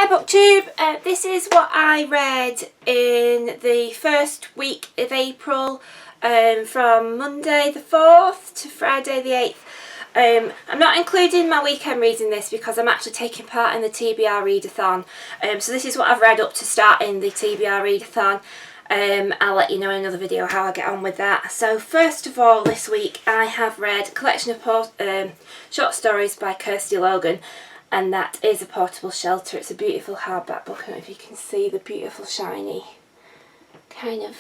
Hi BookTube, this is what I read in the first week of April, from Monday the 4th to Friday the 8th. I'm not including my weekend reads in this because I'm actually taking part in the TBR readathon. So this is what I've read up to starting the TBR readathon. I'll let you know in another video how I get on with that. So first of all, this week I have read a collection of short stories by Kirsty Logan, and that is A Portable Shelter. It's a beautiful hardback book. I don't know if you can see the beautiful shiny kind of,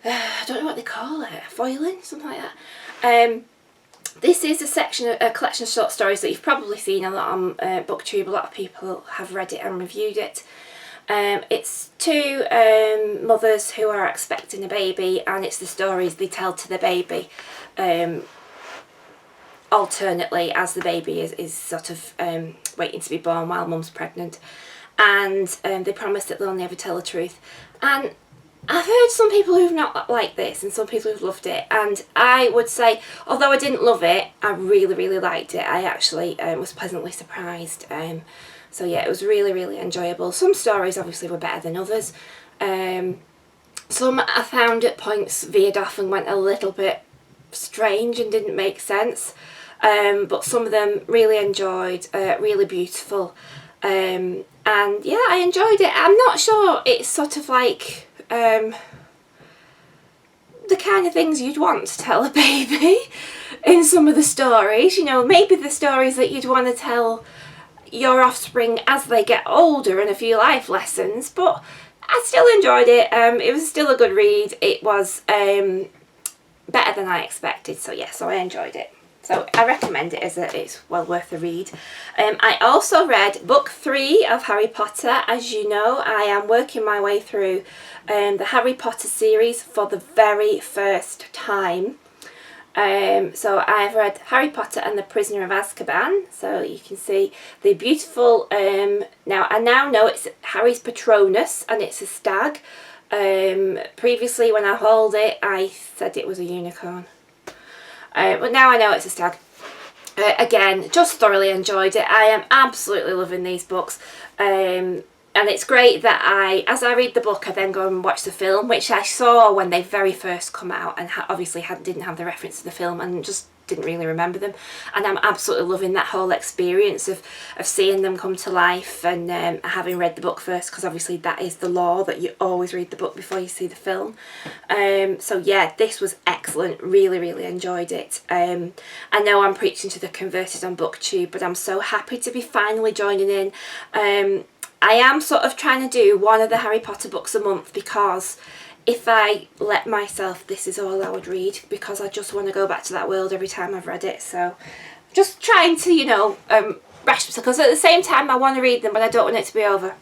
I don't know what they call it, foiling, something like that. This is a collection of short stories that you've probably seen a lot on BookTube. A lot of people have read it and reviewed it. It's two mothers who are expecting a baby, and it's the stories they tell to the baby alternately as the baby is sort of waiting to be born while mum's pregnant, and they promise that they'll never tell the truth. And I've heard some people who've not liked this and some people who've loved it, and I would say, although I didn't love it, I really liked it. I actually was pleasantly surprised. So yeah, it was really enjoyable. Some stories obviously were better than others. Some I found at points veered off and went a little bit strange and didn't make sense. But some of them really enjoyed, really beautiful. And yeah, I enjoyed it. I'm not sure it's sort of like the kind of things you'd want to tell a baby in some of the stories. You know, maybe the stories that you'd want to tell your offspring as they get older and a few life lessons, but I still enjoyed it. It was still a good read. It was better than I expected, so yeah, so I enjoyed it. So I recommend it, as it's well worth a read. I also read book 3 of Harry Potter. As you know, I am working my way through the Harry Potter series for the very first time. So I've read Harry Potter and the Prisoner of Azkaban, so you can see the beautiful, now I now know it's Harry's Patronus and it's a stag. Previously when I hauled it I said it was a unicorn, but now I know it's a stag. Again, just thoroughly enjoyed it. I am absolutely loving these books. And it's great that as I read the book, I then go and watch the film, which I saw when they very first come out, and obviously didn't have the reference to the film and just didn't really remember them. And I'm absolutely loving that whole experience of seeing them come to life, and having read the book first, because obviously that is the law, that you always read the book before you see the film. So yeah, this was excellent. Really enjoyed it. I know I'm preaching to the converted on BookTube, but I'm so happy to be finally joining in. I am sort of trying to do one of the Harry Potter books a month, because if I let myself, this is all I would read, because I just want to go back to that world every time I've read it. So just trying to, you know, rush myself, because at the same time I want to read them, but I don't want it to be over.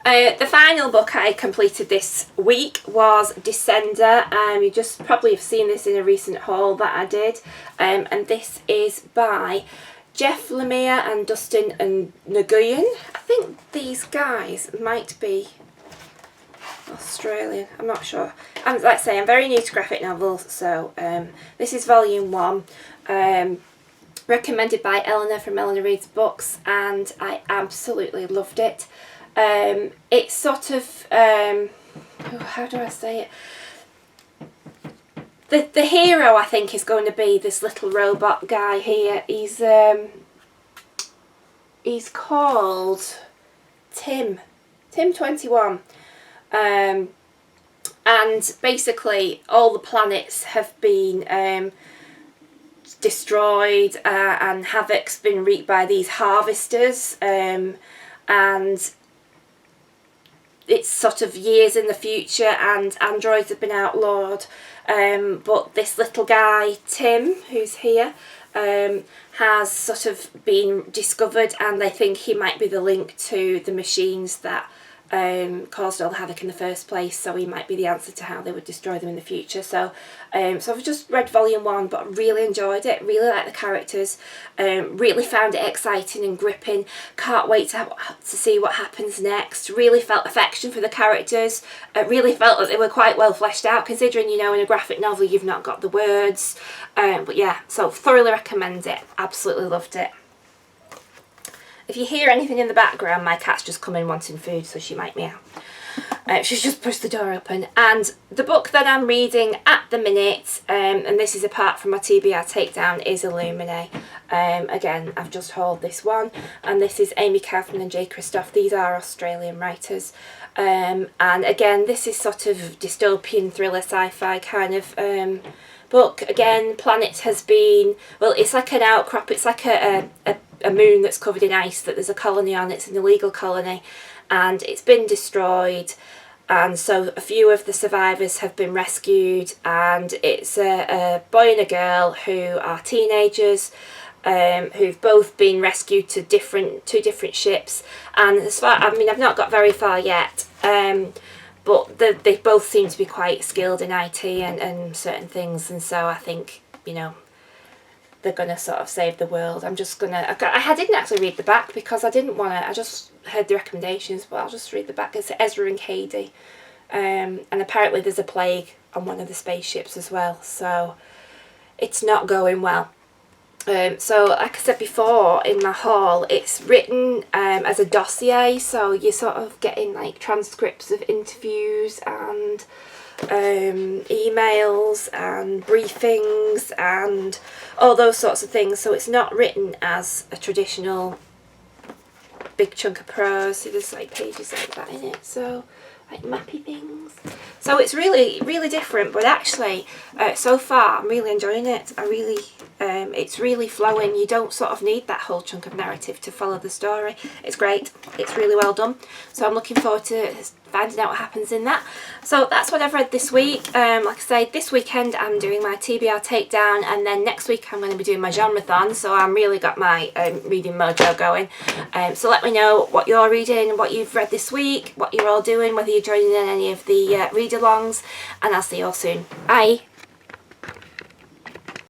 The final book I completed this week was Descender. You just probably have seen this in a recent haul that I did, and this is by Jeff Lemire and Dustin and Nguyen. I think these guys might be Australian, I'm not sure. And like I say, I'm very new to graphic novels, so this is volume 1, recommended by Eleanor from Eleanor Reads Books, and I absolutely loved it. It's sort of, how do I say it? The hero, I think, is going to be this little robot guy here. He's called Tim 21, and basically all the planets have been destroyed, and havoc's been wreaked by these harvesters, and it's sort of years in the future, and androids have been outlawed, but this little guy Tim, who's here, has sort of been discovered, and they think he might be the link to the machines that caused all the havoc in the first place, so he might be the answer to how they would destroy them in the future. So so I've just read volume 1, but really enjoyed it, really liked the characters, really found it exciting and gripping. Can't wait to see what happens next. Really felt affection for the characters. Really felt that they were quite well fleshed out, considering, you know, in a graphic novel you've not got the words. But yeah, so thoroughly recommend it. Absolutely loved it. If you hear anything in the background, my cat's just come in wanting food, so she might meow. She's just pushed the door open. And the book that I'm reading at the minute, and this is apart from my TBR takedown, is Alumina. Again, I've just hauled this one, and this is Amy Kaufman and Jay Kristoff. These are Australian writers. And again, this is sort of dystopian thriller sci-fi kind of book. Again, planet has been, well, it's like an outcrop, it's like a moon that's covered in ice that there's a colony on. It's an illegal colony, and it's been destroyed, and so a few of the survivors have been rescued, and it's a boy and a girl who are teenagers, who've both been rescued to two different ships. And as far, I mean, I've not got very far yet, but they both seem to be quite skilled in IT and certain things, and so I think, you know, they're going to sort of save the world. I'm just going to... I didn't actually read the back because I didn't want to... I just heard the recommendations, but I'll just read the back. It's Ezra and Cady. And apparently there's a plague on one of the spaceships as well. So it's not going well. So like I said before in my haul, it's written as a dossier. So you're sort of getting like transcripts of interviews and emails and briefings and all those sorts of things. So it's not written as a traditional big chunk of prose. So there's like pages like that in it, so like mappy things. So it's really, really different, but actually so far I'm really enjoying it. It's really flowing. You don't sort of need that whole chunk of narrative to follow the story. It's great. It's really well done. So I'm looking forward to finding out what happens in that. So that's what I've read this week. Like I say, this weekend I'm doing my TBR takedown, and then next week I'm going to be doing my genre-thon, so I'm really got my reading mojo going. So let me know what you're reading, what you've read this week, what you're all doing, whether you're joining in any of the read-alongs, and I'll see you all soon. Bye!